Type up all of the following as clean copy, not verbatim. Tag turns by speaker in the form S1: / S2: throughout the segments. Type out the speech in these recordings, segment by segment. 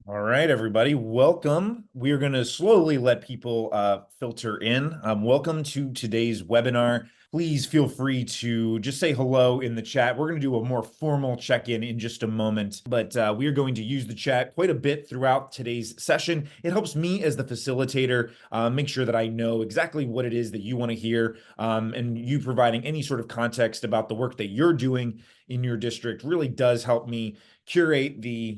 S1: All right, everybody, welcome. We are going to slowly let people filter in. Welcome to today's webinar. Please feel free to just say hello in the chat. We're going to do a more formal check-in in just a moment, but we are going to use the chat quite a bit throughout today's session. It helps me as the facilitator make sure that I know exactly what it is that you want to hear, and you providing any sort of context about the work that you're doing in your district really does help me curate the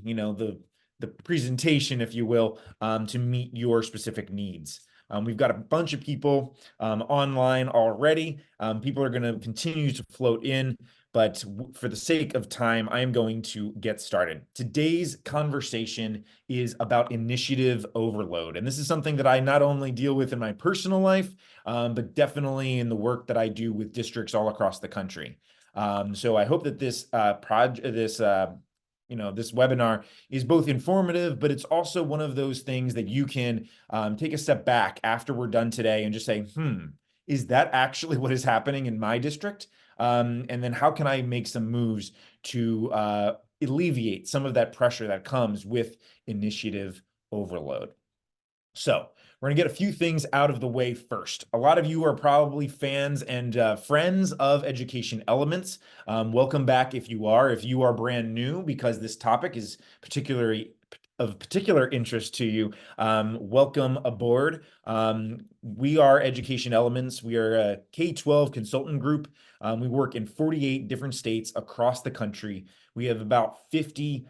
S1: presentation, if you will, to meet your specific needs. We've got a bunch of people online already. People are going to continue to float in, but for the sake of time, I am going to get started. Today's conversation is about initiative overload. And this is something that I not only deal with in my personal life, but definitely in the work that I do with districts all across the country. So I hope that this this webinar is both informative, but it's also one of those things that you can take a step back after we're done today and just say, is that actually what is happening in my district? And then how can I make some moves to alleviate some of that pressure that comes with initiative overload? So we're going to get a few things out of the way first. A lot of you are probably fans and friends of Education Elements. Welcome back if you are. If you are brand new, because this topic is particularly of particular interest to you, welcome aboard. We are Education Elements. We are a K-12 consultant group. We work in 48 different states across the country. We have about 50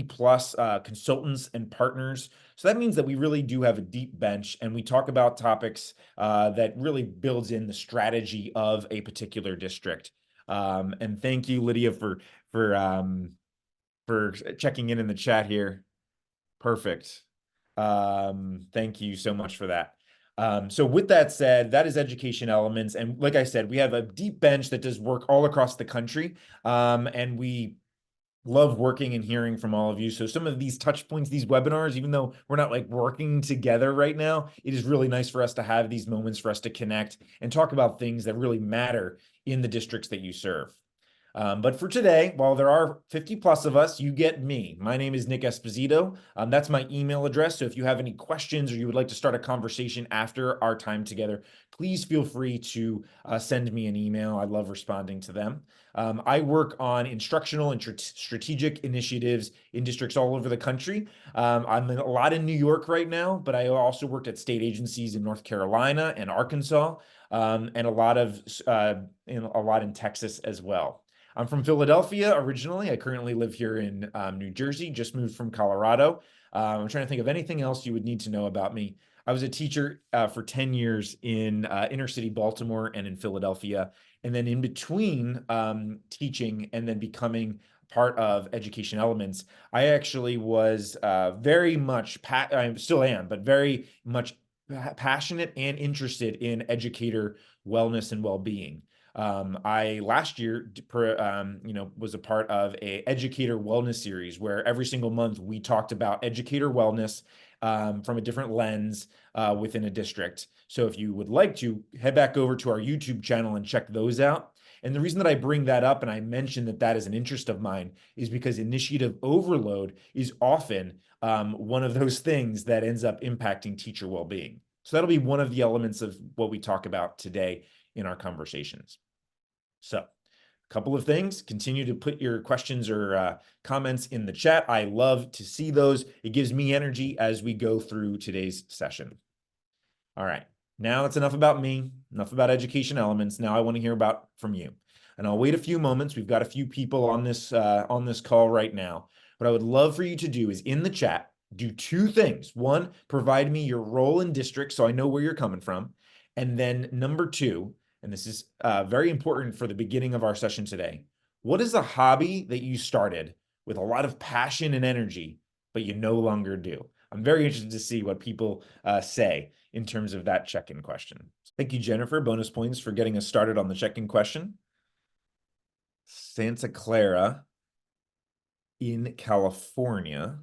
S1: plus consultants and partners. So that means that we really do have a deep bench, and we talk about topics that really builds in the strategy of a particular district. And thank you, Lydia, for checking in the chat here. Perfect. Thank you so much for that. So with that said, that is Education Elements. And like I said, we have a deep bench that does work all across the country. And we love working and hearing from all of you. So some of these touch points, these webinars, even though we're not like working together right now, it is really nice for us to have these moments for us to connect and talk about things that really matter in the districts that you serve. But for today, while there are 50 plus of us, you get me. My name is Nick Esposito. That's my email address. So if you have any questions or you would like to start a conversation after our time together, please feel free to send me an email. I love responding to them. I work on instructional and strategic initiatives in districts all over the country. I'm in a lot in New York right now, but I also worked at state agencies in North Carolina and Arkansas, and a lot in Texas as well. I'm from Philadelphia originally. I currently live here in New Jersey, just moved from Colorado. I'm trying to think of anything else you would need to know about me. I was a teacher for 10 years in inner city Baltimore and in Philadelphia. And then in between teaching and then becoming part of Education Elements, I actually was very much, I still am, but very much passionate and interested in educator wellness and well-being. I last year, was a part of a educator wellness series where every single month we talked about educator wellness from a different lens within a district. So if you would like to, head back over to our YouTube channel and check those out. And the reason that I bring that up and I mention that that is an interest of mine is because initiative overload is often one of those things that ends up impacting teacher well-being. So that'll be one of the elements of what we talk about today in our conversations. So a couple of things, continue to put your questions or comments in the chat. I love to see those. It gives me energy as we go through today's session. All right, now that's enough about me, enough about Education Elements. Now I want to hear about from you. And I'll wait a few moments. We've got a few people on this call right now. What I would love for you to do is in the chat, do two things. One, provide me your role in district so I know where you're coming from. And then number two, and this is very important for the beginning of our session today, what is a hobby that you started with a lot of passion and energy, but you no longer do? I'm very interested to see what people say in terms of that check-in question. Thank you, Jennifer. Bonus points for getting us started on the check-in question. Santa Clara in California.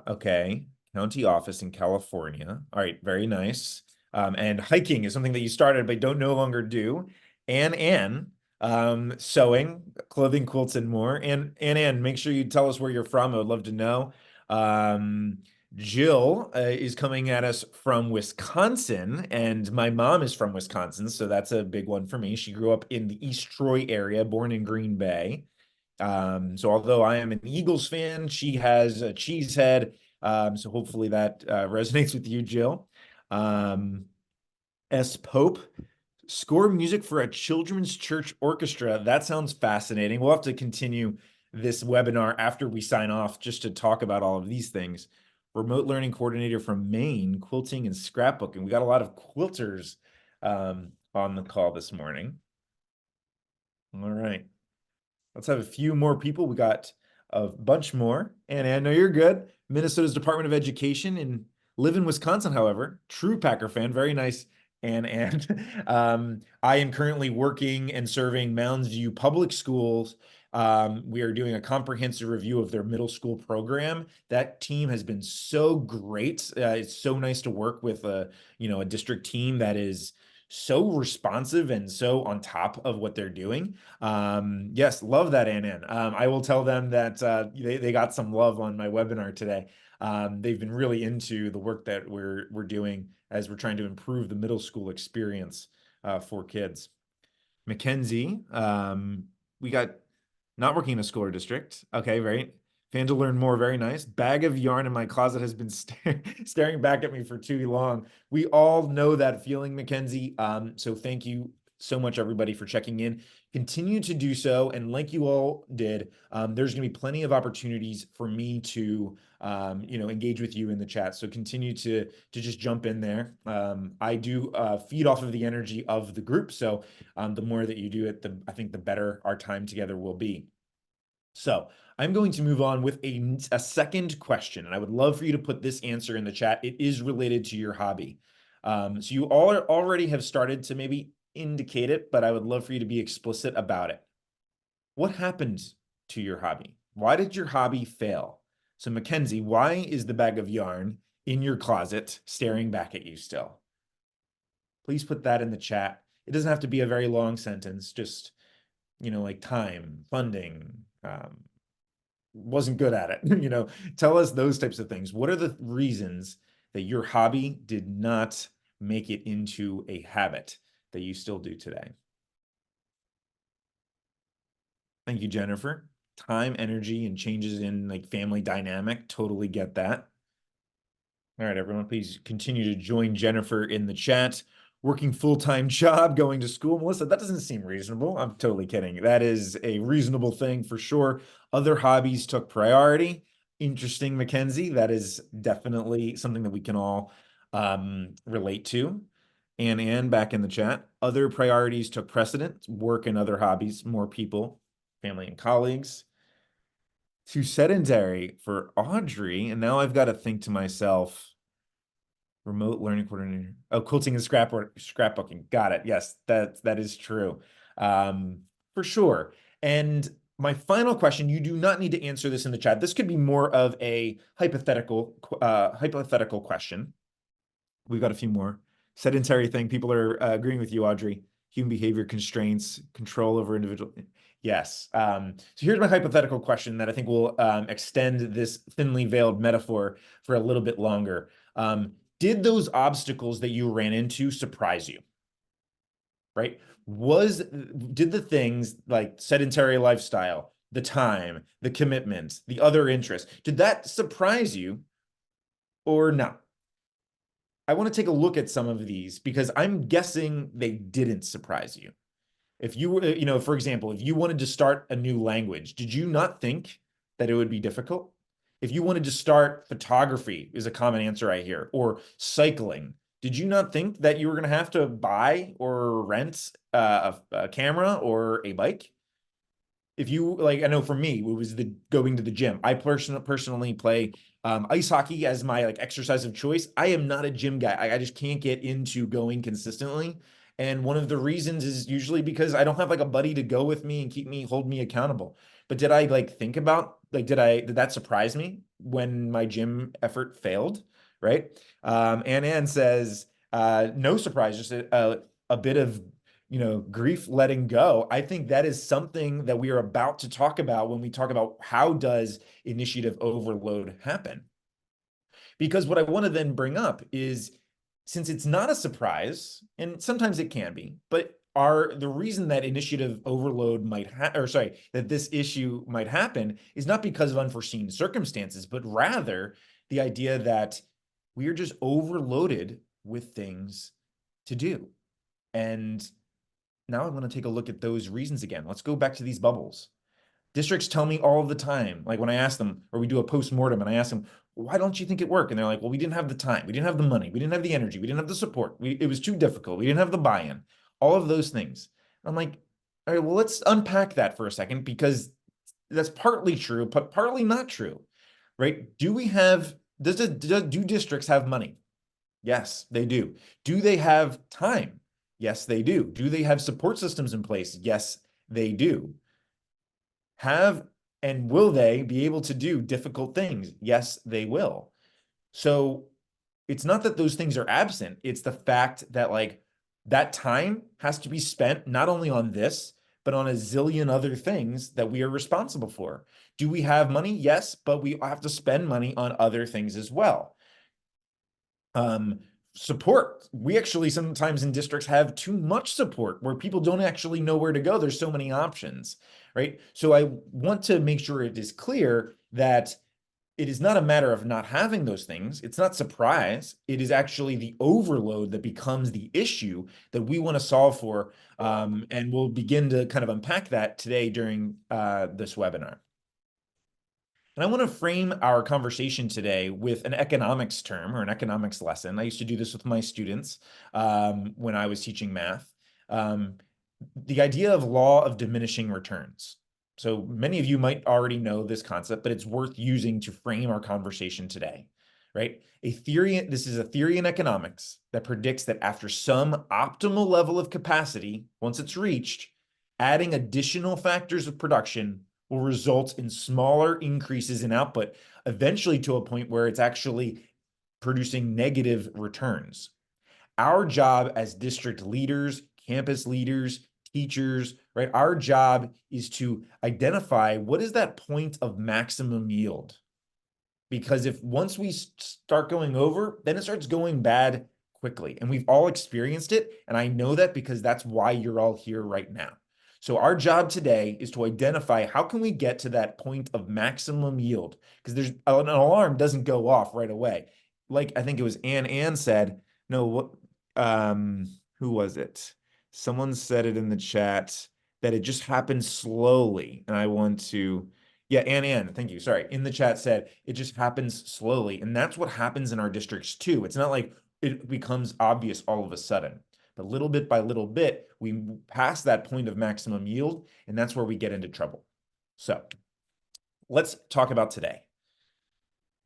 S1: Okay, county office in California. All right, very nice. And hiking is something that you started but don't no longer do. Ann, sewing, clothing, quilts, and more. And Ann, make sure you tell us where you're from. I would love to know. Um, Jill is coming at us from Wisconsin, and my mom is from Wisconsin, so that's a big one for me. She grew up in the East Troy area, born in Green Bay. So although I am an Eagles fan, she has a cheese head. So hopefully that resonates with you, Jill. Um, S. Pope, score music for a children's church orchestra. That sounds fascinating. We'll have to continue this webinar after we sign off just to talk about all of these things. Remote learning coordinator from Maine, quilting and scrapbooking. We got a lot of quilters on the call this morning. All right. Let's have a few more people. We got a bunch more. And I know you're good. Minnesota's Department of Education and live in Wisconsin, however. True Packer fan. Very nice. And I am currently working and serving Mounds View Public Schools. We are doing a comprehensive review of their middle school program. That team has been so great. It's so nice to work with a district team that is so responsive and so on top of what they're doing. Yes, love that, Ann. I will tell them that they got some love on my webinar today. They've been really into the work that we're doing as we're trying to improve the middle school experience for kids. Mackenzie, we got not working in a school or district. Okay, right. Fan to learn more. Very nice. Bag of yarn in my closet has been staring back at me for too long. We all know that feeling, Mackenzie. So thank you so much, everybody, for checking in. Continue to do so. And like you all did, there's going to be plenty of opportunities for me to, engage with you in the chat. So continue to just jump in there. I do feed off of the energy of the group. So the more that you do it, I think the better our time together will be. So I'm going to move on with a second question, and I would love for you to put this answer in the chat. It is related to your hobby. So you all already have started to maybe indicate it, but I would love for you to be explicit about it. What happened to your hobby? Why did your hobby fail? So Mackenzie, why is the bag of yarn in your closet staring back at you still? Please put that in the chat. It doesn't have to be a very long sentence, just, like time, funding, wasn't good at it. Tell us those types of things. What are the reasons that your hobby did not make it into a habit that you still do today? Thank you, Jennifer. Time, energy, and changes in family dynamic. Totally get that. All right, everyone, please continue to join Jennifer in the chat. Working full-time job, going to school. Melissa, that doesn't seem reasonable. I'm totally kidding. That is a reasonable thing for sure. Other hobbies took priority. Interesting, Mackenzie. That is definitely something that we can all relate to. Ann, back in the chat. Other priorities took precedence. Work and other hobbies, more people, family and colleagues. Too sedentary for Audrey. And now I've got to think to myself, remote learning coordinator. Oh, quilting and scrapbooking. Got it. Yes, that is true. For sure. And my final question, you do not need to answer this in the chat. This could be more of a hypothetical question. We've got a few more. Sedentary thing. People are agreeing with you, Audrey. Human behavior constraints, control over individual. Yes. So here's my hypothetical question that I think will extend this thinly veiled metaphor for a little bit longer. Did those obstacles that you ran into surprise you? Right? Did the things like sedentary lifestyle, the time, the commitment, the other interests, did that surprise you or not? I want to take a look at some of these because I'm guessing they didn't surprise you. If you were, for example, if you wanted to start a new language, did you not think that it would be difficult? If you wanted to start photography, is a common answer I hear, or cycling, did you not think that you were going to have to buy or rent a camera or a bike? If you I know for me, it was the going to the gym. I personally play ice hockey as my exercise of choice. I am not a gym guy. I just can't get into going consistently. And one of the reasons is usually because I don't have a buddy to go with me and hold me accountable. But did I think about did that surprise me when my gym effort failed? Right. Ann says, no surprise, just a bit of grief letting go. I think that is something that we are about to talk about when we talk about how does initiative overload happen. Because what I want to then bring up is, since it's not a surprise, and sometimes it can be, but the reason that initiative overload that this issue might happen is not because of unforeseen circumstances, but rather the idea that we are just overloaded with things to do. And now I want to take a look at those reasons again. Let's go back to these bubbles. Districts tell me all the time, like when I ask them, or we do a post-mortem and I ask them, why don't you think it worked? And they're like, well, we didn't have the time. We didn't have the money. We didn't have the energy. We didn't have the support. It was too difficult. We didn't have the buy-in, all of those things. I'm like, all right, well, let's unpack that for a second, because that's partly true, but partly not true, right? Do districts have money? Yes, they do. Do they have time? Yes, they do. Do they have support systems in place? Yes, they do. Have and will they be able to do difficult things? Yes, they will. So it's not that those things are absent. It's the fact that like that time has to be spent not only on this, but on a zillion other things that we are responsible for. Do we have money? Yes, but we have to spend money on other things as well. Support. We actually sometimes in districts have too much support where people don't actually know where to go. There's so many options, right? So I want to make sure it is clear that it is not a matter of not having those things. It's not surprise. It is actually the overload that becomes the issue that we want to solve for. And we'll begin to kind of unpack that today during this webinar. And I want to frame our conversation today with an economics term or an economics lesson. I used to do this with my students when I was teaching math. The idea of law of diminishing returns. So many of you might already know this concept, but it's worth using to frame our conversation today, right? This is a theory in economics that predicts that after some optimal level of capacity, once it's reached, adding additional factors of production will result in smaller increases in output, eventually to a point where it's actually producing negative returns. Our job as district leaders, campus leaders, teachers, right? Our job is to identify what is that point of maximum yield. Because if once we start going over, then it starts going bad quickly. And we've all experienced it. And I know that because that's why you're all here right now. So our job today is to identify how can we get to that point of maximum yield? Because there's an alarm doesn't go off right away. Like I think it was Ann said, no, what who was it? Someone said it in the chat that it just happens slowly. And I want to, yeah, Ann, thank you. Sorry. In the chat said it just happens slowly. And that's what happens in our districts too. It's not like it becomes obvious all of a sudden. But little bit by little bit, we pass that point of maximum yield, and that's where we get into trouble. So let's talk about today.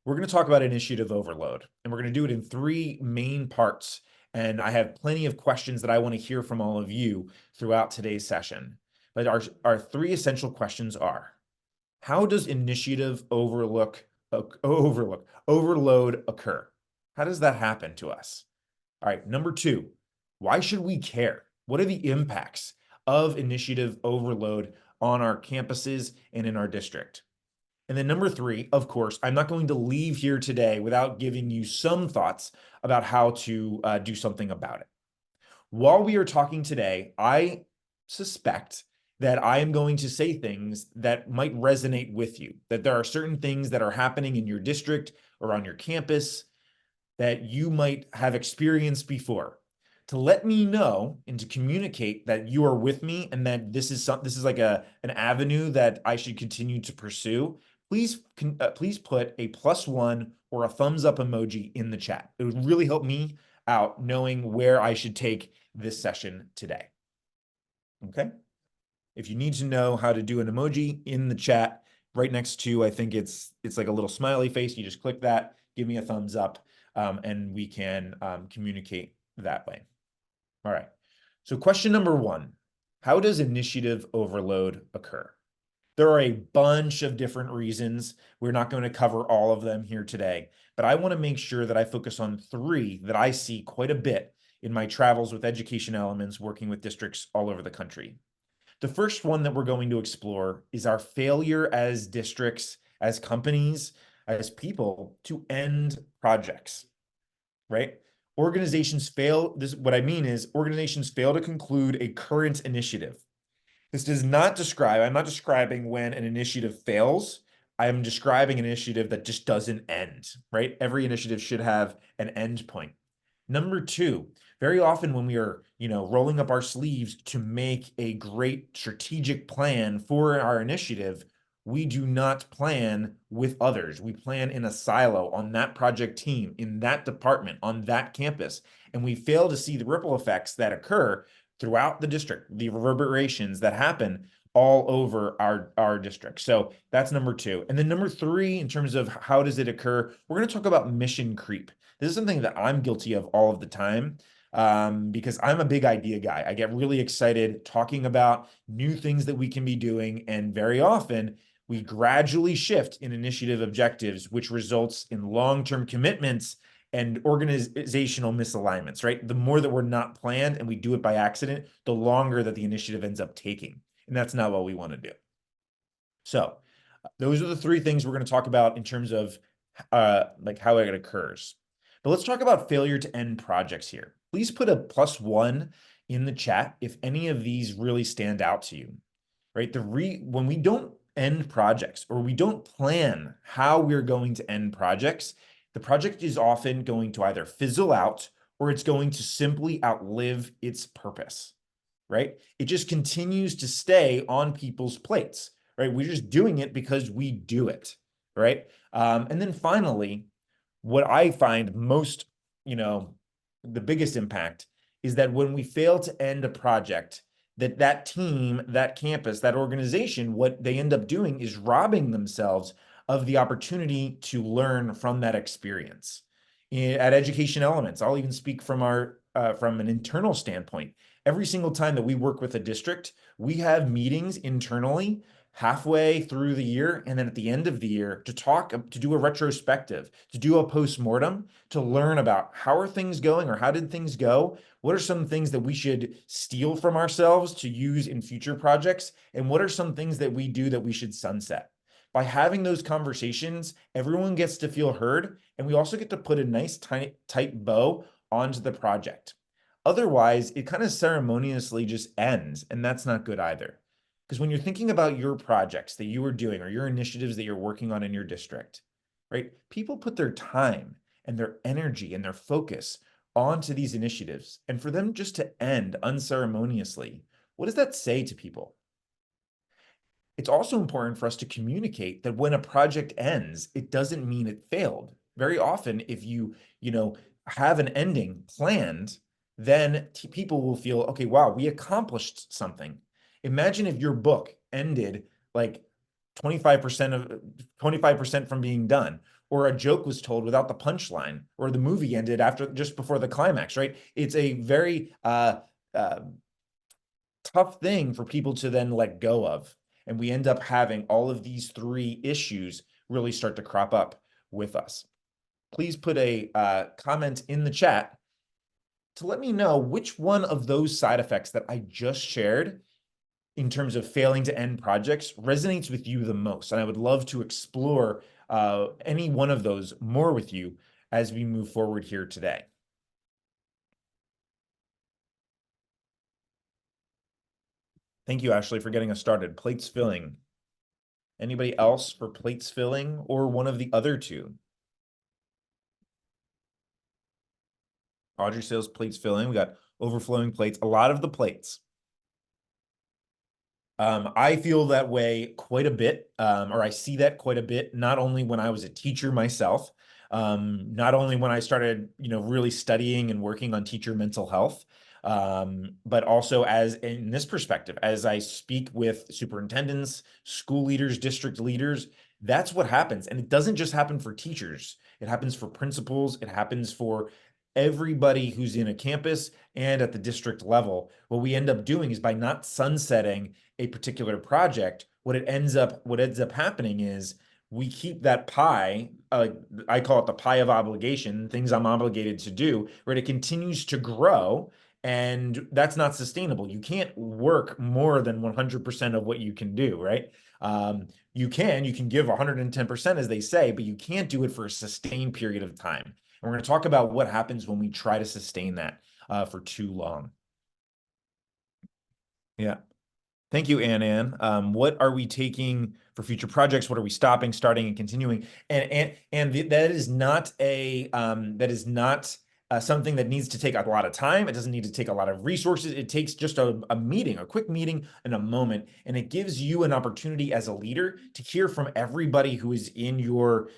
S1: We're going to talk about initiative overload, and we're going to do it in three main parts. And I have plenty of questions that I want to hear from all of you throughout today's session. But our three essential questions are, how does initiative overload occur? How does that happen to us? All right, number two, why should we care? What are the impacts of initiative overload on our campuses and in our district? And then number three, of course, I'm not going to leave here today without giving you some thoughts about how to do something about it. While we are talking today, I suspect that I am going to say things that might resonate with you, that there are certain things that are happening in your district or on your campus that you might have experienced before. To let me know and to communicate that you are with me and that this is like an avenue that I should continue to pursue, please put a +1 or a thumbs up emoji in the chat. It would really help me out knowing where I should take this session today. Okay? If you need to know how to do an emoji in the chat, right next to, I think it's like a little smiley face. You just click that, give me a thumbs up, and we can communicate that way. All right. So question number one, how does initiative overload occur? There are a bunch of different reasons. We're not going to cover all of them here today, but I want to make sure that I focus on three that I see quite a bit in my travels with education elements working with districts all over the country. The first one that we're going to explore is our failure as districts, as companies, as people to end projects, right? Organizations fail. This, what I mean is organizations fail to conclude a current initiative. This does not describe, I'm not describing when an initiative fails. I am describing an initiative that just doesn't end, right? Every initiative should have an end point. Number two, very often when we are, rolling up our sleeves to make a great strategic plan for our initiative, we do not plan with others. We plan in a silo on that project team, in that department, on that campus, and we fail to see the ripple effects that occur throughout the district, the reverberations that happen all over our district. So that's number two. And then number three, in terms of how does it occur, we're going to talk about mission creep. This is something that I'm guilty of all of the time, because I'm a big idea guy. I get really excited talking about new things that we can be doing, and very often we gradually shift in initiative objectives, which results in long-term commitments and organizational misalignments, right? The more that we're not planned and we do it by accident, the longer that the initiative ends up taking. And that's not what we want to do. So those are the three things we're going to talk about in terms of like how it occurs. But let's talk about failure to end projects here. Please put a +1 in the chat if any of these really stand out to you, right? When we don't end projects or we don't plan how we're going to end projects, the project is often going to either fizzle out or it's going to simply outlive its purpose, right? It just continues to stay on people's plates, right? We're just doing it because we do it, right? And then finally, what I find most, the biggest impact is that when we fail to end a project, that team, that campus, that organization, what they end up doing is robbing themselves of the opportunity to learn from that experience. At Education Elements, I'll even speak from from an internal standpoint. Every single time that we work with a district, we have meetings internally halfway through the year and then at the end of the year to do a retrospective, to do a postmortem, to learn about how are things going or how did things go? What are some things that we should steal from ourselves to use in future projects? And what are some things that we do that we should sunset? By having those conversations, everyone gets to feel heard, and we also get to put a nice tight bow onto the project. Otherwise, it kind of ceremoniously just ends, and that's not good either. Because when you're thinking about your projects that you are doing or your initiatives that you're working on in your district, right? People put their time and their energy and their focus onto these initiatives. And for them just to end unceremoniously, what does that say to people? It's also important for us to communicate that when a project ends, it doesn't mean it failed. Very often, if you have an ending planned, then people will feel, okay, wow, we accomplished something. Imagine if your book ended like 25% from being done, or a joke was told without the punchline, or the movie ended just before the climax, right? It's a very tough thing for people to then let go of. And we end up having all of these three issues really start to crop up with us. Please put a comment in the chat to let me know which one of those side effects that I just shared in terms of failing to end projects resonates with you the most. And I would love to explore any one of those more with you as we move forward here today. Thank you, Ashley, for getting us started. Plates filling. Anybody else for plates filling or one of the other two? Audrey says plates filling. We got overflowing plates, a lot of the plates. I feel that way quite a bit, or I see that quite a bit, not only when I was a teacher myself, not only when I started, really studying and working on teacher mental health, but also as in this perspective, as I speak with superintendents, school leaders, district leaders, that's what happens. And it doesn't just happen for teachers. It happens for principals. It happens for everybody who's in a campus and at the district level. What we end up doing is by not sunsetting a particular project, what ends up happening is we keep that pie, I call it the pie of obligation, things I'm obligated to do, right? It continues to grow, and that's not sustainable. You can't work more than 100% of what you can do, right? You can give 110%, as they say, but you can't do it for a sustained period of time. And we're going to talk about what happens when we try to sustain that for too long. Yeah. Thank you, Ann. What are we taking for future projects? What are we stopping, starting, and continuing? That is not something that needs to take a lot of time. It doesn't need to take a lot of resources. It takes just a meeting, a quick meeting, and a moment, and it gives you an opportunity as a leader to hear from everybody who is in your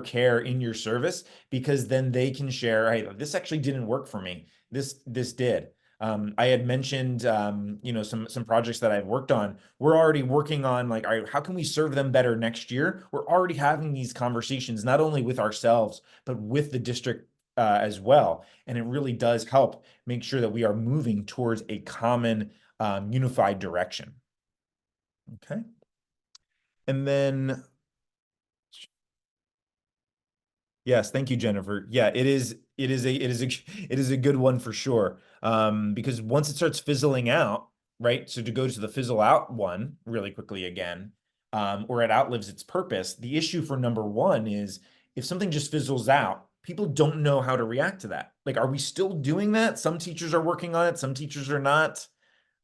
S1: care, in your service, because then they can share, hey, this actually didn't work for me. This did. I had mentioned, some projects that I've worked on. We're already working on like, all right, how can we serve them better next year? We're already having these conversations, not only with ourselves, but with the district as well. And it really does help make sure that we are moving towards a common unified direction. Okay. And then yes, thank you, Jennifer. Yeah, it is a good one for sure. Because once it starts fizzling out, right? So to go to the fizzle out one really quickly again, or it outlives its purpose, the issue for number one is if something just fizzles out, people don't know how to react to that. Like, are we still doing that? Some teachers are working on it, some teachers are not.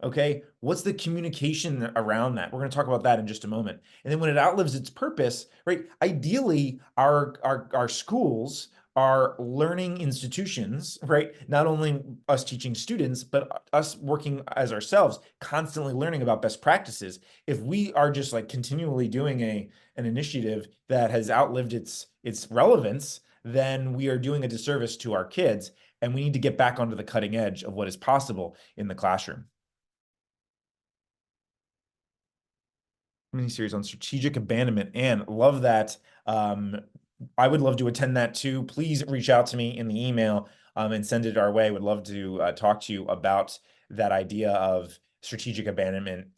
S1: Okay, what's the communication around that? We're going to talk about that in just a moment. And then when it outlives its purpose, right? Ideally, our schools are learning institutions, right? Not only us teaching students, but us working as ourselves, constantly learning about best practices. If we are just like continually doing an initiative that has outlived its relevance, then we are doing a disservice to our kids, and we need to get back onto the cutting edge of what is possible in the classroom. Mini series on strategic abandonment, and love that. I would love to attend that too. Please reach out to me in the email and send it our way. Would love to talk to you about that idea of strategic abandonment.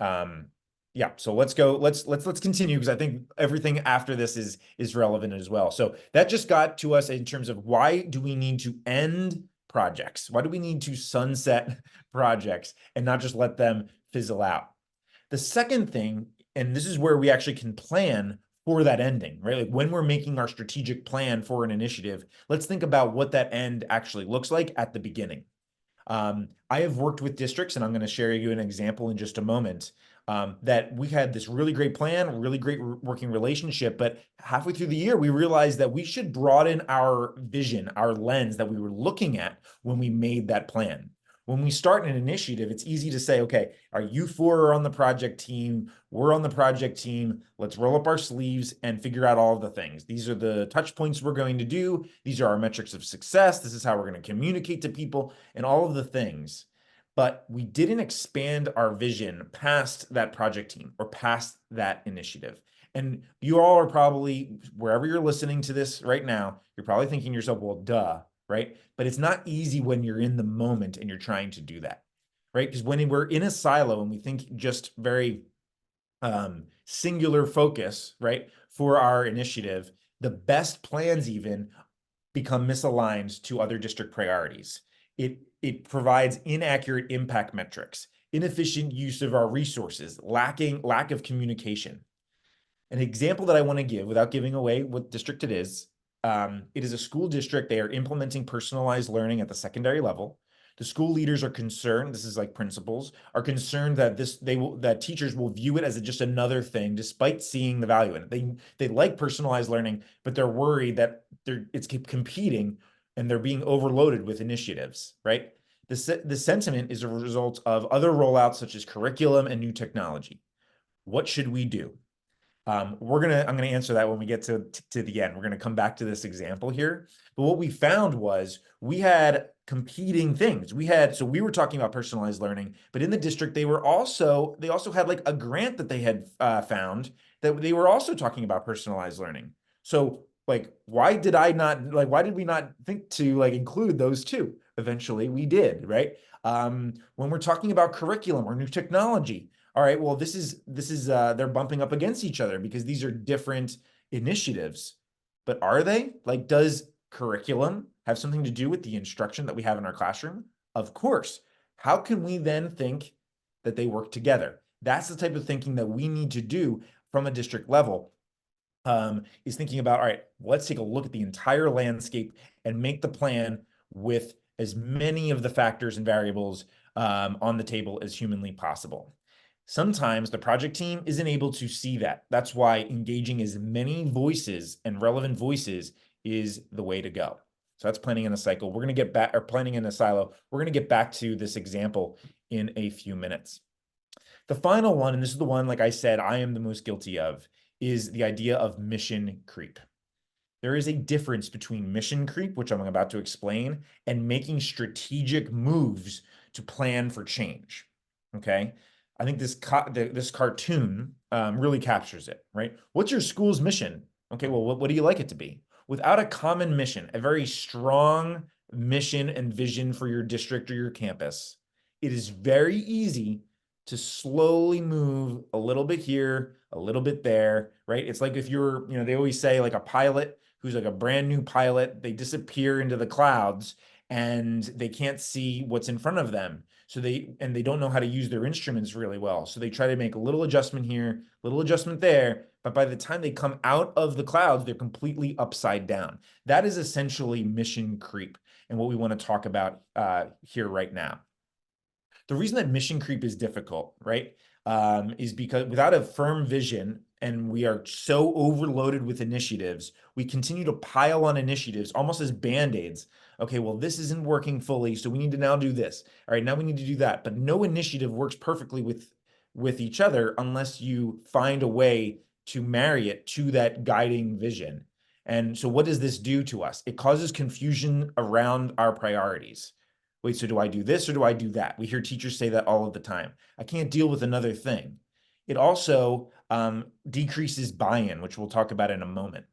S1: Yeah, so let's go. Let's continue, because I think everything after this is relevant as well. So that just got to us in terms of why do we need to end projects? Why do we need to sunset projects and not just let them fizzle out? The second thing, and this is where we actually can plan for that ending, right? Like when we're making our strategic plan for an initiative, let's think about what that end actually looks like at the beginning. I have worked with districts, and I'm going to share you an example in just a moment, that we had this really great plan, really great working relationship, but halfway through the year, we realized that we should broaden our vision, our lens that we were looking at when we made that plan. When we start an initiative, it's easy to say, okay, are you four are on the project team? We're on the project team. Let's roll up our sleeves and figure out all of the things. These are the touch points we're going to do. These are our metrics of success. This is how we're going to communicate to people and all of the things. But we didn't expand our vision past that project team or past that initiative. And you all are probably, wherever you're listening to this right now, you're probably thinking to yourself, well, duh, right? But it's not easy when you're in the moment and you're trying to do that, right? Because when we're in a silo and we think just very singular focus, right, for our initiative, the best plans even become misaligned to other district priorities. It provides inaccurate impact metrics, inefficient use of our resources, lack of communication. An example that I want to give, without giving away what district it is a school district. They are implementing personalized learning at the secondary level. The school leaders are concerned, this is like principals, are concerned that that teachers will view it as just another thing, despite seeing the value in it. They like personalized learning, but they're worried that it's competing and they're being overloaded with initiatives, right? The sentiment is a result of other rollouts such as curriculum and new technology. What should we do? I'm gonna answer that when we get to the end. We're gonna come back to this example here. But what we found was we had competing things. So we were talking about personalized learning, but in the district they also had like a grant that they had found that they were also talking about personalized learning. So like, why did we not think to like include those two? Eventually we did, right? When we're talking about curriculum or new technology, all right, well, this is they're bumping up against each other because these are different initiatives. But are they? Like, does curriculum have something to do with the instruction that we have in our classroom? Of course. How can we then think that they work together? That's the type of thinking that we need to do from a district level, is thinking about, all right, let's take a look at the entire landscape and make the plan with as many of the factors and variables on the table as humanly possible. Sometimes the project team isn't able to see that. That's why engaging as many voices and relevant voices is the way to go. So that's planning in a cycle. We're going to get back, or planning in a silo. We're going to get back to this example in a few minutes. The final one, and this is the one, like I said, I am the most guilty of, is the idea of mission creep. There is a difference between mission creep, which I'm about to explain, and making strategic moves to plan for change. Okay. I think this cartoon really captures it, right? What's your school's mission? Okay, well, what do you like it to be? Without a common mission, a very strong mission and vision for your district or your campus, it is very easy to slowly move a little bit here, a little bit there, right? It's like if you're, they always say like a pilot who's like a brand new pilot, they disappear into the clouds and they can't see what's in front of them. So they don't know how to use their instruments really well. So they try to make a little adjustment here, little adjustment there, but by the time they come out of the clouds, they're completely upside down. That is essentially mission creep and what we want to talk about here right now. The reason that mission creep is difficult, right, is because without a firm vision and we are so overloaded with initiatives, we continue to pile on initiatives almost as band-aids. Okay, well, this isn't working fully, so we need to now do this. All right, now we need to do that. But no initiative works perfectly with each other unless you find a way to marry it to that guiding vision. And so what does this do to us? It causes confusion around our priorities. Wait, so do I do this or do I do that? We hear teachers say that all of the time. I can't deal with another thing. It also decreases buy-in, which we'll talk about in a moment.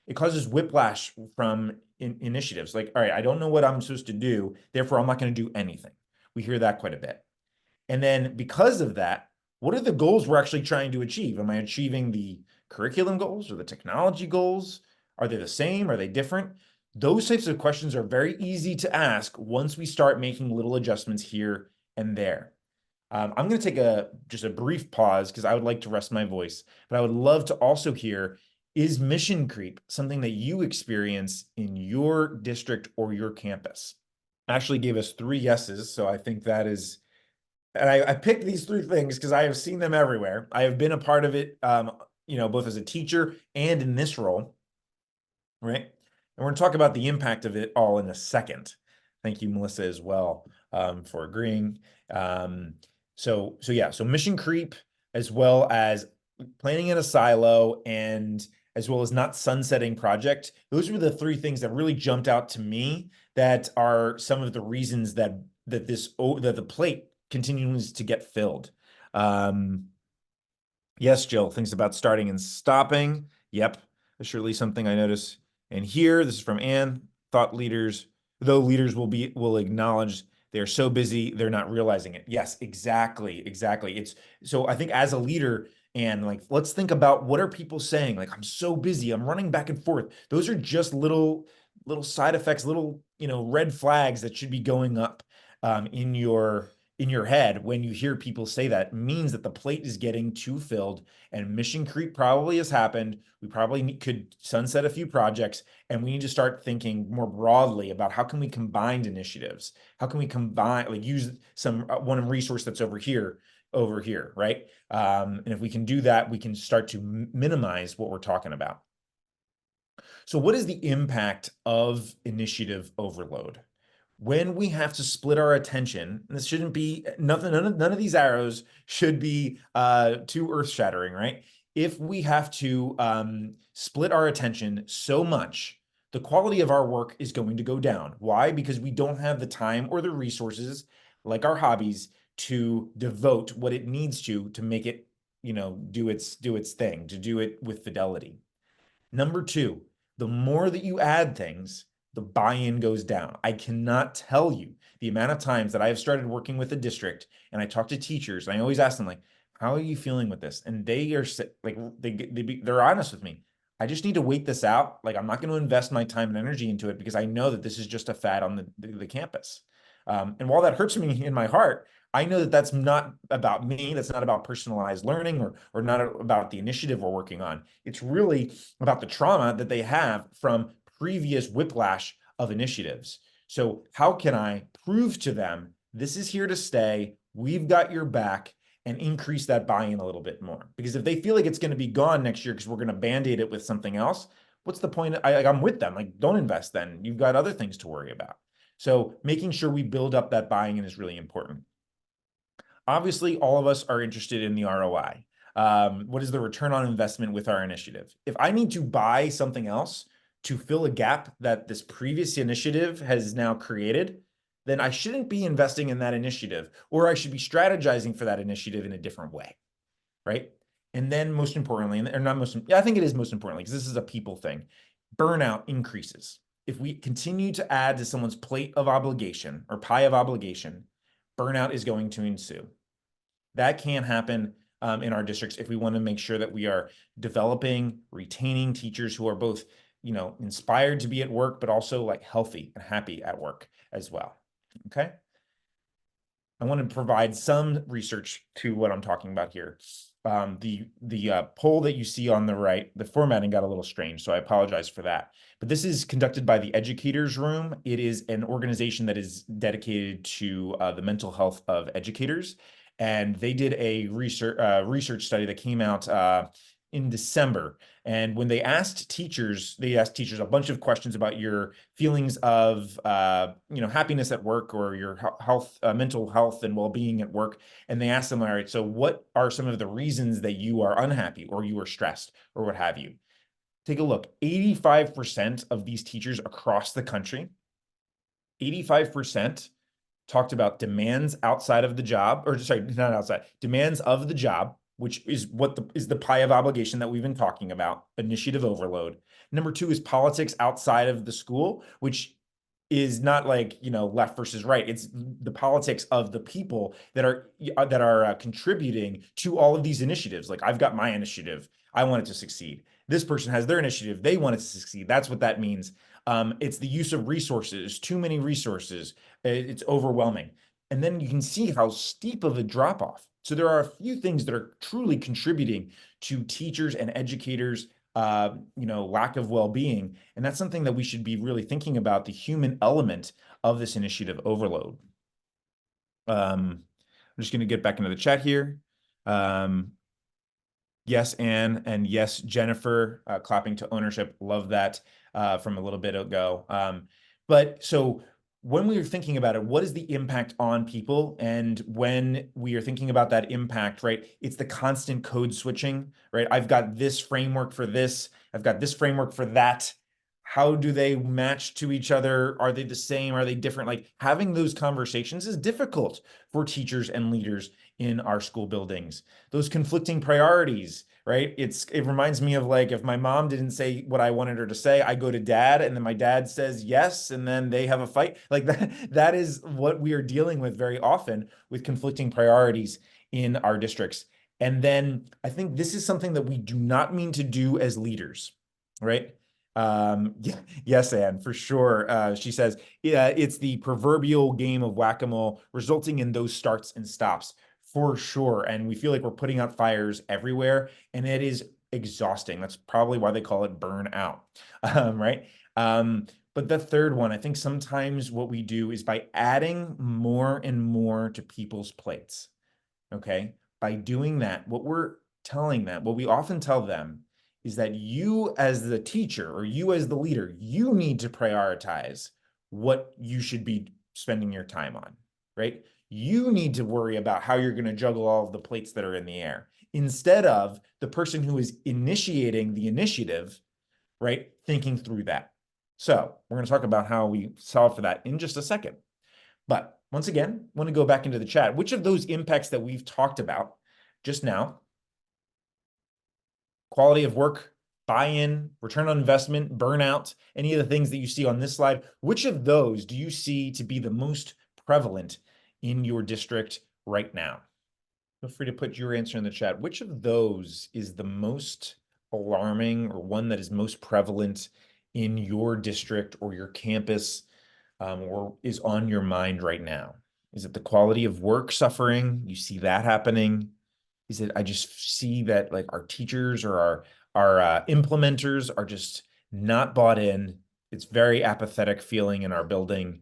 S1: It causes whiplash from initiatives. Like, all right, I don't know what I'm supposed to do, therefore I'm not going to do anything. We hear that quite a bit. And then because of that, what are the goals we're actually trying to achieve? Am I achieving the curriculum goals or the technology goals? Are they the same? Are they different? Those types of questions are very easy to ask once we start making little adjustments here and there. I'm going to take just a brief pause because I would like to rest my voice, but I would love to also hear, is mission creep something that you experience in your district or your campus? Actually gave us 3 yeses, so I think that is, and I picked these 3 things because I have seen them everywhere. I have been a part of it, both as a teacher and in this role, right? And we're going to talk about the impact of it all in a second. Thank you, Melissa, as well, for agreeing. So mission creep, as well as planning in a silo, and as well as not sunsetting project. Those were the 3 things that really jumped out to me that are some of the reasons that the plate continues to get filled. Yes, Jill, things about starting and stopping. Yep, that's surely something I notice. And here, this is from Anne, thought leaders, though leaders will acknowledge they're so busy, they're not realizing it. Yes, exactly. It's so I think as a leader, and like, let's think about what are people saying? Like, I'm so busy, I'm running back and forth. Those are just little side effects, little, red flags that should be going up in your head when you hear people say that. It means that the plate is getting too filled and mission creep probably has happened. We probably could sunset a few projects, and we need to start thinking more broadly about how can we combine initiatives? How can we combine, like use some one resource that's over here, right? And if we can do that, we can start to minimize what we're talking about. So what is the impact of initiative overload? When we have to split our attention, and this shouldn't be nothing, none of these arrows should be too earth-shattering, right? If we have to split our attention so much, the quality of our work is going to go down. Why? Because we don't have the time or the resources, like our hobbies, to devote what it needs to make it, do its thing, to do it with fidelity. Number 2, the more that you add things, the buy-in goes down. I cannot tell you the amount of times that I have started working with a district and I talk to teachers and I always ask them, like, how are you feeling with this? And they are like, they're honest with me. I just need to wait this out. Like, I'm not going to invest my time and energy into it because I know that this is just a fad on the campus. And while that hurts me in my heart, I know that that's not about me. That's not about personalized learning or not about the initiative we're working on. It's really about the trauma that they have from previous whiplash of initiatives. So how can I prove to them this is here to stay? We've got your back, and increase that buy-in a little bit more. Because if they feel like it's going to be gone next year because we're going to band-aid it with something else, what's the point? I'm with them. Like, don't invest then. You've got other things to worry about. So making sure we build up that buy-in is really important. Obviously, all of us are interested in the ROI. What is the return on investment with our initiative? If I need to buy something else to fill a gap that this previous initiative has now created, then I shouldn't be investing in that initiative, or I should be strategizing for that initiative in a different way, right? And then most importantly, or not most, I think it is most importantly, because this is a people thing, burnout increases. If we continue to add to someone's plate of obligation or pie of obligation, burnout is going to ensue. That can't happen in our districts if we want to make sure that we are developing, retaining teachers who are both, inspired to be at work, but also like healthy and happy at work as well. Okay. I want to provide some research to what I'm talking about here. The poll that you see on the right, the formatting got a little strange, so I apologize for that. But this is conducted by the Educators Room. It is an organization that is dedicated to the mental health of educators, and they did a research study that came out in December. And when they asked teachers a bunch of questions about your feelings of happiness at work or your health, mental health and well-being at work. And they asked them, all right, so what are some of the reasons that you are unhappy or you are stressed or what have you? Take a look. 85% of these teachers across the country, 85% talked about demands outside of the job, or sorry, not outside, demands of the job, which is what is the pie of obligation that we've been talking about, initiative overload. Number two is politics outside of the school, which is not like left versus right. It's the politics of the people that are contributing to all of these initiatives. Like, I've got my initiative, I want it to succeed. This person has their initiative, they want it to succeed. That's what that means. It's the use of resources, too many resources. It's overwhelming. And then you can see how steep of a drop off. So there are a few things that are truly contributing to teachers and educators lack of well-being. And that's something that we should be really thinking about, the human element of this initiative overload. I'm just going to get back into the chat here. Yes, Anne, and yes, Jennifer, clapping to ownership. Love that from a little bit ago. But so when we are thinking about it, what is the impact on people? And when we are thinking about that impact, right, it's the constant code switching, right? I've got this framework for this. I've got this framework for that. How do they match to each other? Are they the same? Are they different? Like, having those conversations is difficult for teachers and leaders in our school buildings. Those conflicting priorities, right? It reminds me of, like, if my mom didn't say what I wanted her to say, I go to dad, and then my dad says yes, and then they have a fight. Like, that is what we are dealing with very often with conflicting priorities in our districts. And then I think this is something that we do not mean to do as leaders, right? Yes, Anne, for sure. She says, yeah, it's the proverbial game of whack-a-mole, resulting in those starts and stops, for sure. And we feel like we're putting out fires everywhere, and it is exhausting. That's probably why they call it burnout, right? But the third one, I think sometimes what we do is by adding more and more to people's plates, okay? By doing that, what we often tell them is that you as the teacher or you as the leader, you need to prioritize what you should be spending your time on, right? You need to worry about how you're going to juggle all of the plates that are in the air instead of the person who is initiating the initiative, right? Thinking through that. So we're going to talk about how we solve for that in just a second. But once again, I want to go back into the chat. Which of those impacts that we've talked about just now, quality of work, buy-in, return on investment, burnout, any of the things that you see on this slide, which of those do you see to be the most prevalent in your district right now? Feel free to put your answer in the chat. Which of those is the most alarming or one that is most prevalent in your district or your campus? or is on your mind right now? Is it the quality of work suffering? You see that happening? Is it, I just see that like our teachers or our implementers are just not bought in. It's very apathetic feeling in our building.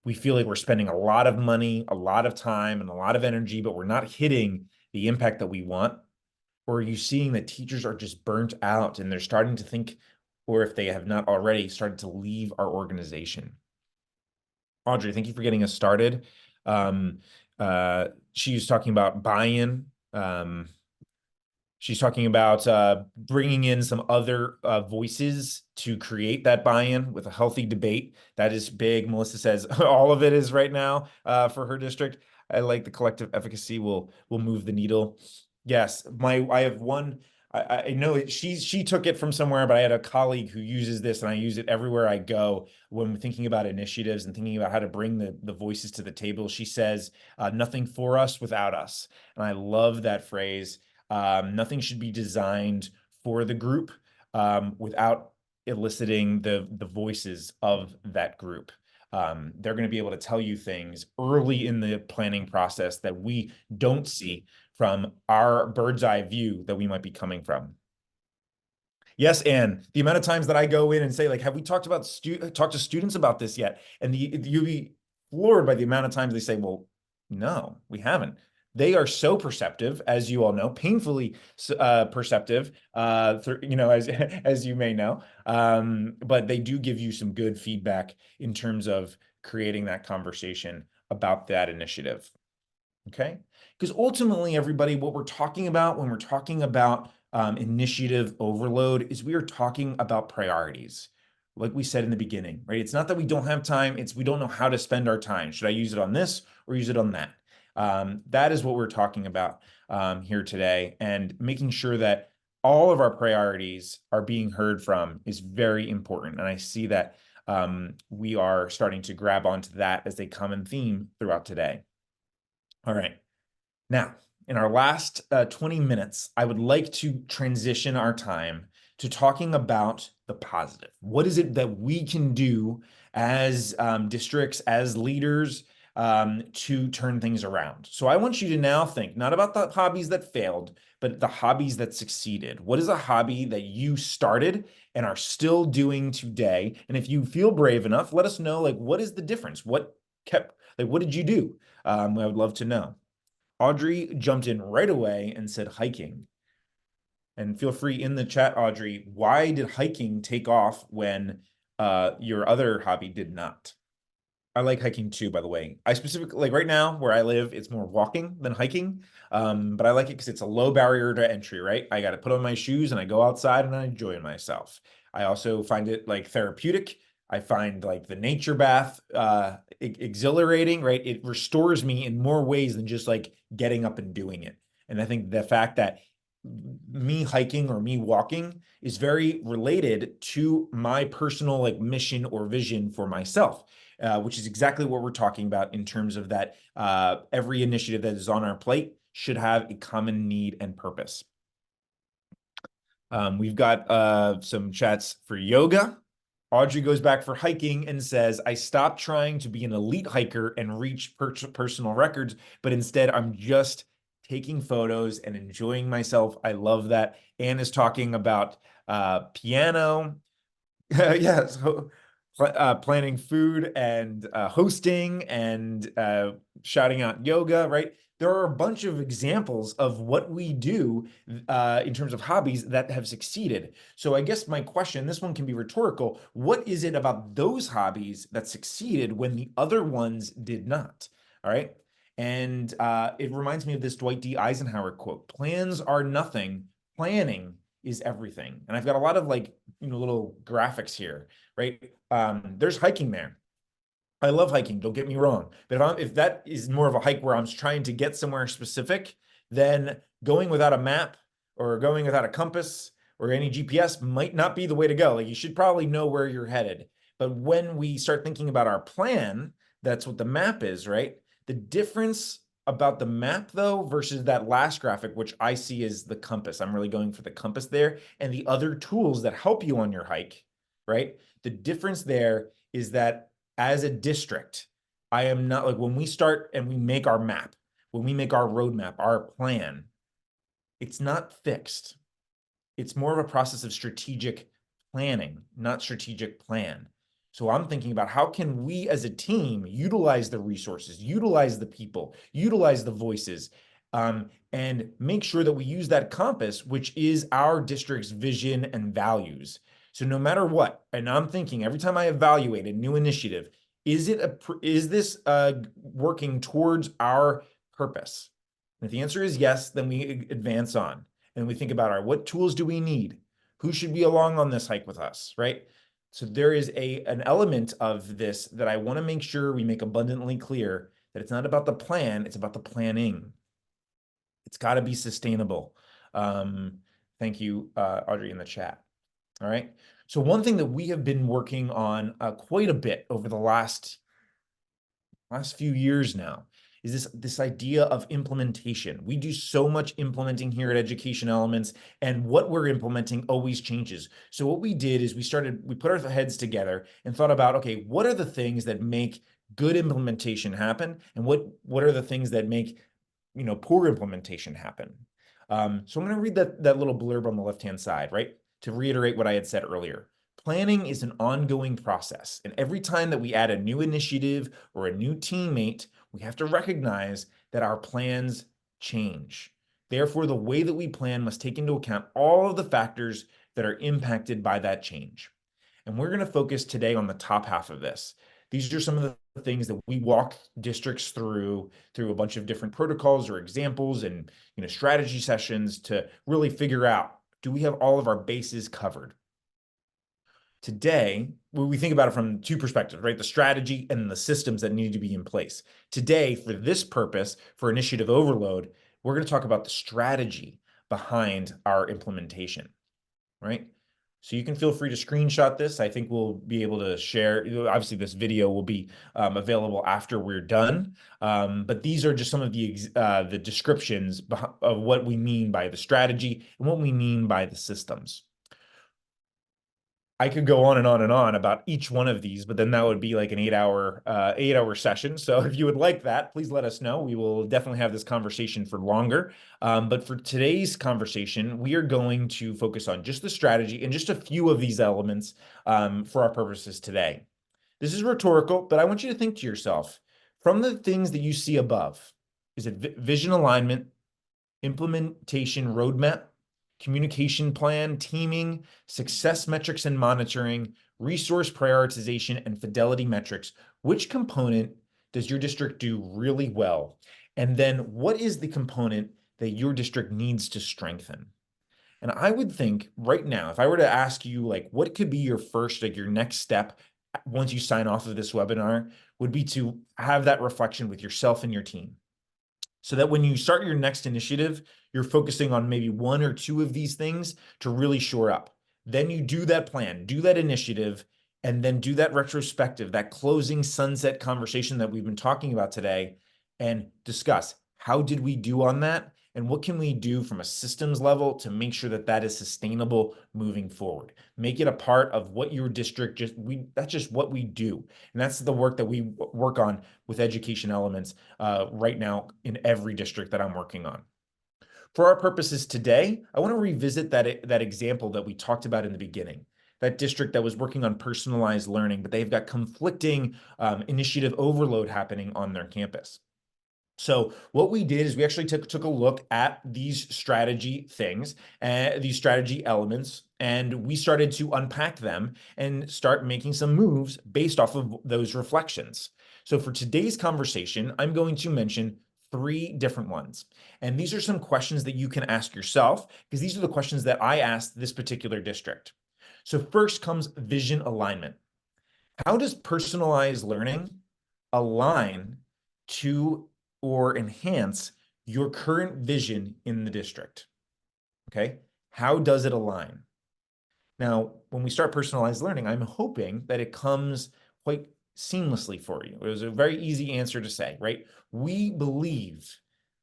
S1: We feel like we're spending a lot of money, a lot of time, and a lot of energy, but we're not hitting the impact that we want. Or are you seeing that teachers are just burnt out and they're starting to think, or if they have not already started to leave our organization? Audrey, thank you for getting us started. Um, she was talking about buy-in. She's talking about bringing in some other voices to create that buy-in with a healthy debate. That is big. Melissa says all of it is right now for her district. I like the collective efficacy will move the needle. Yes, I have one. I know she took it from somewhere, but I had a colleague who uses this, and I use it everywhere I go when thinking about initiatives and thinking about how to bring the voices to the table. She says, "Nothing for us without us," and I love that phrase. Nothing should be designed for the group without eliciting the voices of that group. They're going to be able to tell you things early in the planning process that we don't see from our bird's eye view that we might be coming from. Yes, Anne, the amount of times that I go in and say, like, have we talked to students about this yet? And you'll be floored by the amount of times they say, well, no, we haven't. They are so perceptive, as you all know, painfully perceptive, as you may know. But they do give you some good feedback in terms of creating that conversation about that initiative. Okay. Because ultimately, everybody, what we're talking about when we're talking about initiative overload is we are talking about priorities. Like we said in the beginning, right? It's not that we don't have time, it's we don't know how to spend our time. Should I use it on this or use it on that? That is what we're talking about here today. And making sure that all of our priorities are being heard from is very important. And I see that we are starting to grab onto that as a common theme throughout today. All right. Now, in our last 20 minutes, I would like to transition our time to talking about the positive. What is it that we can do as districts, as leaders, to turn things around? So I want you to now think not about the hobbies that failed, but the hobbies that succeeded. What is a hobby that you started and are still doing today? And if you feel brave enough, let us know, like, what is the difference? What did you do? I would love to know. Audrey jumped in right away and said hiking. And feel free in the chat, Audrey, why did hiking take off when your other hobby did not? I like hiking too, by the way. I specifically, like right now where I live, it's more walking than hiking. But I like it because it's a low barrier to entry, right? I got to put on my shoes and I go outside and I enjoy myself. I also find it like therapeutic. I find like the nature bath exhilarating, right? It restores me in more ways than just like getting up and doing it. And I think the fact that me hiking or me walking is very related to my personal like mission or vision for myself. Which is exactly what we're talking about in terms of that every initiative that is on our plate should have a common need and purpose. We've got some chats for yoga. Audrey goes back for hiking and says, I stopped trying to be an elite hiker and reach personal records, but instead I'm just taking photos and enjoying myself. I love that. Anne is talking about piano. Yeah, so planning food and hosting and shouting out yoga, right? There are a bunch of examples of what we do in terms of hobbies that have succeeded. So I guess my question, this one can be rhetorical. What is it about those hobbies that succeeded when the other ones did not? All right. And it reminds me of this Dwight D. Eisenhower quote, plans are nothing, planning is everything. And I've got a lot of like, little graphics here, right? There's hiking there. I love hiking, don't get me wrong. But if that is more of a hike where I'm trying to get somewhere specific, then going without a map or going without a compass or any GPS might not be the way to go. Like you should probably know where you're headed. But when we start thinking about our plan, that's what the map is, right? The difference about the map though versus that last graphic, which I see as the compass. I'm really going for the compass there and the other tools that help you on your hike, right? The difference there is that as a district, I am not like when we start and we make our map, when we make our roadmap, our plan, it's not fixed. It's more of a process of strategic planning, not strategic plan. So I'm thinking about how can we as a team utilize the resources, utilize the people, utilize the voices, and make sure that we use that compass, which is our district's vision and values. So no matter what, and I'm thinking every time I evaluate a new initiative, is this working towards our purpose? And if the answer is yes, then we advance on and we think about, all right, what tools do we need? Who should be along on this hike with us, right? So there is an element of this that I want to make sure we make abundantly clear that it's not about the plan, it's about the planning. It's got to be sustainable. Thank you, Audrey, in the chat. All right. So one thing that we have been working on quite a bit over the last few years now is this idea of implementation. We do so much implementing here at Education Elements, and what we're implementing always changes. So what we did is we put our heads together and thought about, okay, what are the things that make good implementation happen, and what are the things that make poor implementation happen. So I'm going to read that little blurb on the left-hand side, right? To reiterate what I had said earlier. Planning is an ongoing process, and every time that we add a new initiative or a new teammate, we have to recognize that our plans change. Therefore, the way that we plan must take into account all of the factors that are impacted by that change. And we're going to focus today on the top half of this. These are some of the things that we walk districts through a bunch of different protocols or examples and strategy sessions to really figure out, do we have all of our bases covered? Today, we think about it from two perspectives, right? The strategy and the systems that need to be in place. Today, for this purpose, for initiative overload, we're going to talk about the strategy behind our implementation, right? So you can feel free to screenshot this. I think we'll be able to share. Obviously, this video will be available after we're done. But these are just some of the descriptions of what we mean by the strategy and what we mean by the systems. I could go on and on and on about each one of these, but then that would be like an 8-hour session. So if you would like that, please let us know. We will definitely have this conversation for longer. But for today's conversation, we are going to focus on just the strategy and just a few of these elements for our purposes today. This is rhetorical, but I want you to think to yourself, from the things that you see above, is it vision alignment, implementation roadmap, communication plan, teaming, success metrics and monitoring, resource prioritization, and fidelity metrics? Which component does your district do really well? And then what is the component that your district needs to strengthen? And I would think right now, if I were to ask you, like, what could be your your next step once you sign off of this webinar, would be to have that reflection with yourself and your team. So that when you start your next initiative, you're focusing on maybe one or two of these things to really shore up. Then you do that plan, do that initiative, and then do that retrospective, that closing sunset conversation that we've been talking about today, and discuss how did we do on that, and what can we do from a systems level to make sure that that is sustainable moving forward. Make it a part of what your district that's just what we do. And that's the work that we work on with Education Elements right now in every district that I'm working on. For our purposes today, I want to revisit that example that we talked about in the beginning. That district that was working on personalized learning, but they've got conflicting initiative overload happening on their campus. So what we did is we actually took a look at these strategy things, these strategy elements, and we started to unpack them and start making some moves based off of those reflections. So for today's conversation, I'm going to mention 3 different ones. And these are some questions that you can ask yourself, because these are the questions that I asked this particular district. So first comes vision alignment. How does personalized learning align to or enhance your current vision in the district? Okay, how does it align? Now, when we start personalized learning, I'm hoping that it comes quite seamlessly for you. It was a very easy answer to say, right? We believe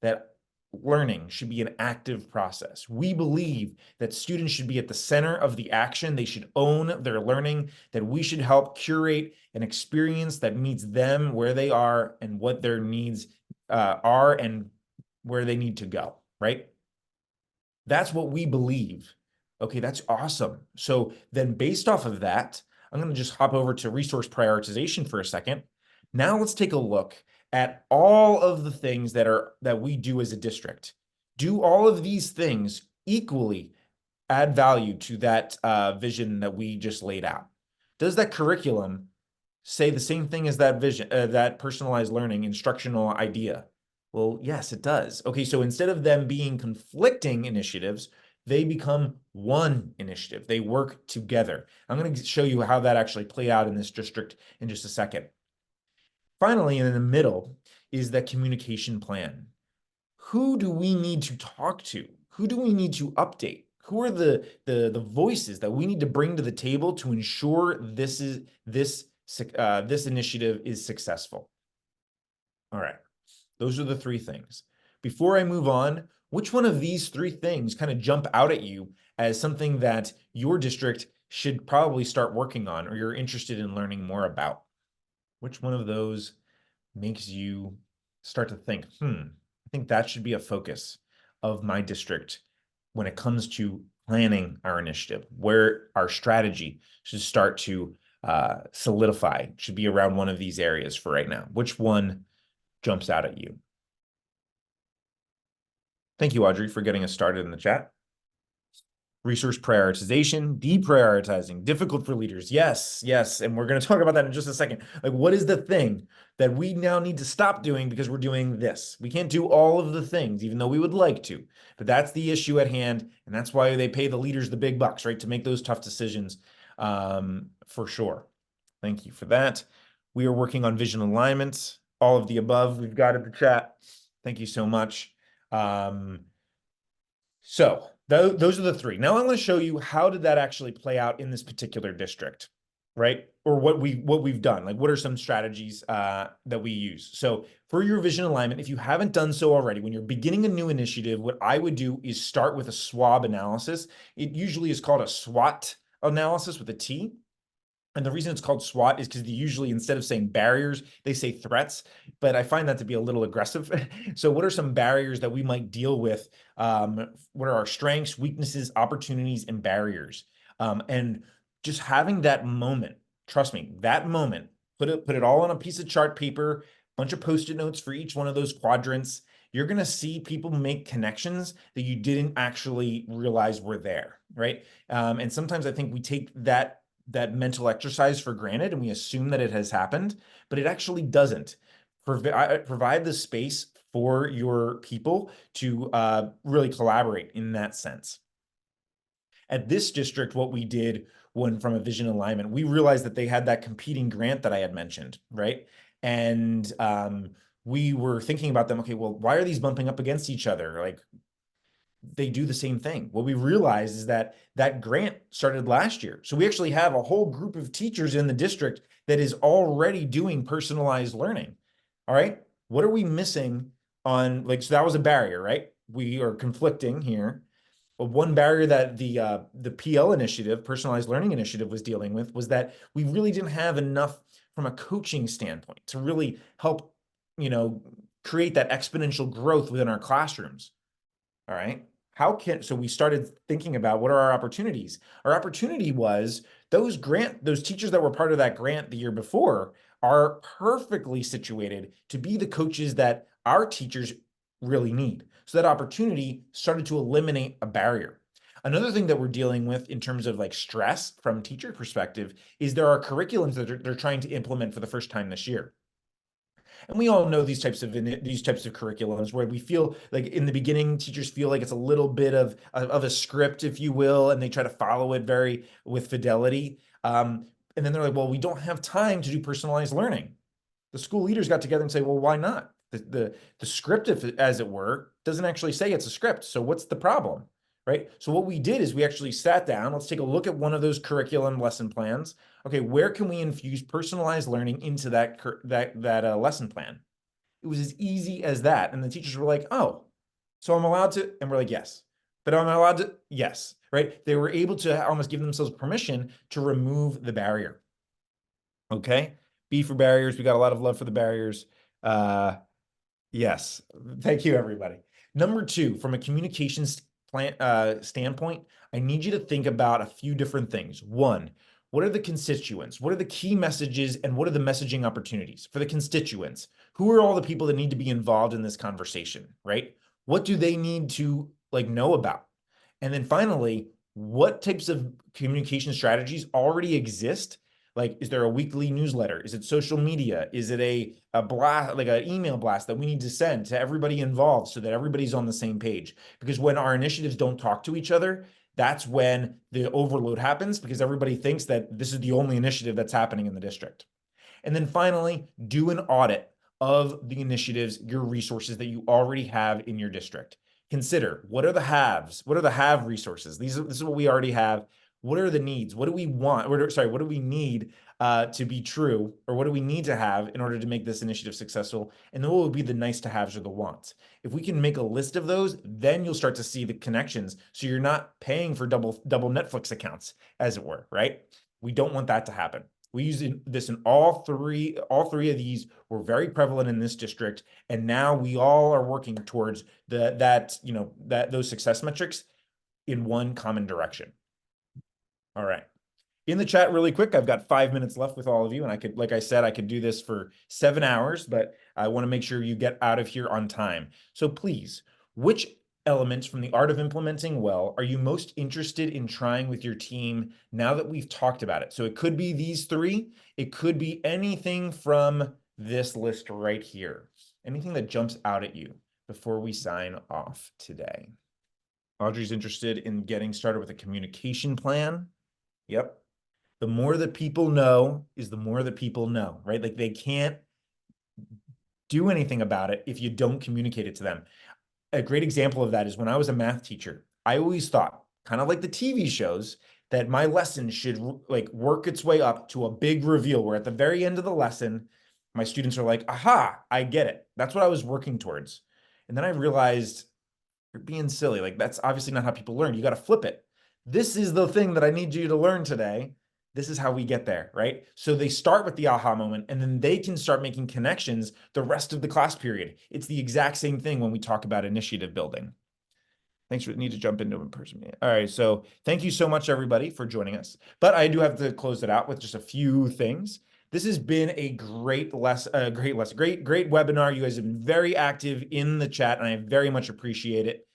S1: that learning should be an active process. We believe that students should be at the center of the action. They should own their learning, that we should help curate an experience that meets them where they are and what their needs are and where they need to go, right? That's what we believe. Okay, that's awesome. So then based off of that, I'm going to just hop over to resource prioritization for a second. Now let's take a look at all of the things that we do as a district. Do all of these things equally add value to that vision that we just laid out? Does that curriculum say the same thing as that vision, that personalized learning instructional idea? Well, yes, it does. Okay, so instead of them being conflicting initiatives, they become one initiative. They work together. I'm going to show you how that actually played out in this district in just a second. Finally, in the middle is that communication plan. Who do we need to talk to? Who do we need to update? Who are the voices that we need to bring to the table to ensure this initiative is successful? All right, those are the three things. Before I move on, which one of these three things kind of jump out at you as something that your district should probably start working on or you're interested in learning more about? Which one of those makes you start to think, I think that should be a focus of my district when it comes to planning our initiative, where our strategy should start to solidify, should be around one of these areas for right now. Which one jumps out at you? Thank you, Audrey, for getting us started in the chat. Resource prioritization, deprioritizing, difficult for leaders. Yes, yes. And we're going to talk about that in just a second. Like, what is the thing that we now need to stop doing because we're doing this? We can't do all of the things, even though we would like to. But that's the issue at hand. And that's why they pay the leaders the big bucks, right? To make those tough decisions, for sure. Thank you for that. We are working on vision alignment, all of the above we've got in the chat. Thank you so much. So those are the three. Now I'm going to show you how did that actually play out in this particular district, right? Or what we've done. Like, what are some strategies that we use? So for your vision alignment, if you haven't done so already, when you're beginning a new initiative, what I would do is start with a SWOT analysis. It usually is called a SWOT analysis with a T. And the reason it's called SWOT is because they usually, instead of saying barriers, they say threats. But I find that to be a little aggressive. So what are some barriers that we might deal with? What are our strengths, weaknesses, opportunities, and barriers? And just having that moment, trust me, that moment, put it all on a piece of chart paper, bunch of Post-it notes for each one of those quadrants. You're going to see people make connections that you didn't actually realize were there, right? And sometimes I think we take that mental exercise for granted and we assume that it has happened, but it actually doesn't. Provide the space for your people to really collaborate in that sense. At this district, what we did when from a vision alignment, we realized that they had that competing grant that I had mentioned, right? And we were thinking about them, okay, well, why are these bumping up against each other? Like, they do the same thing. What we realized is that that grant started last year. So we actually have a whole group of teachers in the district that is already doing personalized learning. All right. What are we missing on, like, so that was a barrier, right? We are conflicting here. But one barrier that the PL initiative, personalized learning initiative, was dealing with was that we really didn't have enough from a coaching standpoint to really help, create that exponential growth within our classrooms. All right. So we started thinking about what are our opportunities? Our opportunity was those teachers that were part of that grant the year before are perfectly situated to be the coaches that our teachers really need. So that opportunity started to eliminate a barrier. Another thing that we're dealing with in terms of like stress from teacher perspective is there are curriculums that they're trying to implement for the first time this year. And we all know these types of curriculums where we feel like in the beginning, teachers feel like it's a little bit of a script, if you will, and they try to follow it very with fidelity. And then they're like, well, we don't have time to do personalized learning. The school leaders got together and say, well, why not? The script, as it were, doesn't actually say it's a script. So what's the problem? Right? So what we did is we actually sat down. Let's take a look at one of those curriculum lesson plans. Okay, where can we infuse personalized learning into that lesson plan? It was as easy as that. And the teachers were like, oh, So I'm allowed to, and we're like, yes. But I'm allowed to, yes, right? They were able to almost give themselves permission to remove the barrier. Okay. B for barriers. We got a lot of love for the barriers. Yes. Thank you, everybody. Number two, from a communications standpoint, I need you to think about a few different things. One, what are the constituents? What are the key messages and what are the messaging opportunities for the constituents? Who are all the people that need to be involved in this conversation, right? What do they need to know about? And then finally, what types of communication strategies already exist? Like, is there a weekly newsletter? Is it social media? Is it a blast, like an email blast that we need to send to everybody involved so that everybody's on the same page? Because when our initiatives don't talk to each other, that's when the overload happens because everybody thinks that this is the only initiative that's happening in the district. And then finally, do an audit of the initiatives, your resources that you already have in your district. Consider, what are the haves? What are the have resources? This is what we already have. What are the needs? What do we want? What do we need to be true? Or what do we need to have in order to make this initiative successful? And then what would be the nice to haves or the wants? If we can make a list of those, then you'll start to see the connections. So you're not paying for double Netflix accounts, as it were, right? We don't want that to happen. We use this in all three of these were very prevalent in this district. And now we all are working towards those success metrics in one common direction. All right. In the chat really quick, I've got 5 minutes left with all of you. And I could, like I said, I could do this for 7 hours, but I want to make sure you get out of here on time. So please, which elements from the art of implementing well are you most interested in trying with your team now that we've talked about it? So it could be these three. It could be anything from this list right here. Anything that jumps out at you before we sign off today. Audrey's interested in getting started with a communication plan. Yep. The more that people know is the more that people know, right? Like, they can't do anything about it if you don't communicate it to them. A great example of that is when I was a math teacher, I always thought, kind of like the TV shows, that my lesson should work its way up to a big reveal where at the very end of the lesson, my students are like, aha, I get it. That's what I was working towards. And then I realized, you're being silly. Like, that's obviously not how people learn. You got to flip it. This is the thing that I need you to learn today. This is how we get there, right? So they start with the aha moment, and then they can start making connections the rest of the class period. It's the exact same thing when we talk about initiative building. Thanks for need to jump into in-person. All right, so thank you so much, everybody, for joining us. But I do have to close it out with just a few things. This has been a great webinar. You guys have been very active in the chat, and I very much appreciate it.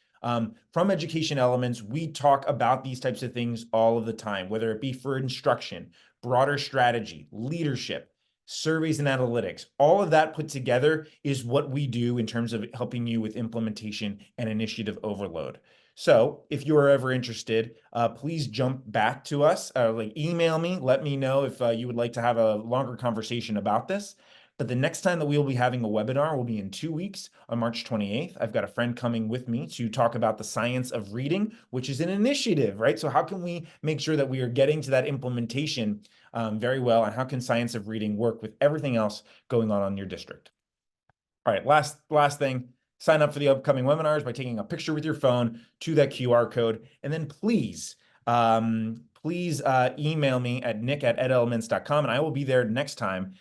S1: From Education Elements, we talk about these types of things all of the time, whether it be for instruction, broader strategy, leadership, surveys and analytics. All of that put together is what we do in terms of helping you with implementation and initiative overload. So if you are ever interested, please jump back to us, email me, let me know if you would like to have a longer conversation about this. But the next time that we will be having a webinar will be in 2 weeks on March 28th. I've got a friend coming with me to talk about the science of reading, which is an initiative, right? So how can we make sure that we are getting to that implementation very well, and how can science of reading work with everything else going on in your district? All right, last thing, sign up for the upcoming webinars by taking a picture with your phone to that QR code. And then please email me at nick@edelements.com, and I will be there next time.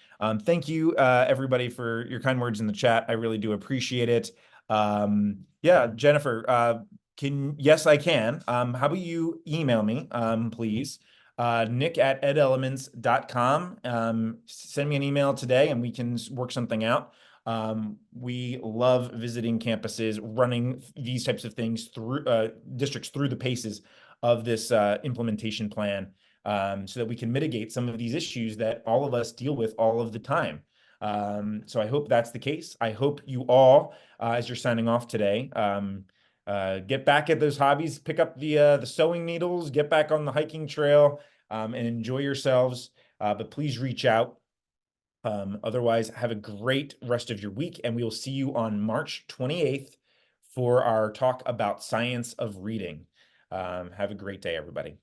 S1: Thank you, everybody, for your kind words in the chat. I really do appreciate it. Yeah, Jennifer, yes, I can. How about you email me, please? nick@edelements.com. Send me an email today and we can work something out. We love visiting campuses, running these types of things through districts through the paces of this implementation plan, so that we can mitigate some of these issues that all of us deal with all of the time. So I hope that's the case. I hope you all, as you're signing off today, get back at those hobbies, pick up the sewing needles, get back on the hiking trail, and enjoy yourselves. But please reach out. Otherwise, have a great rest of your week, and we will see you on March 28th for our talk about science of reading. Have a great day, everybody.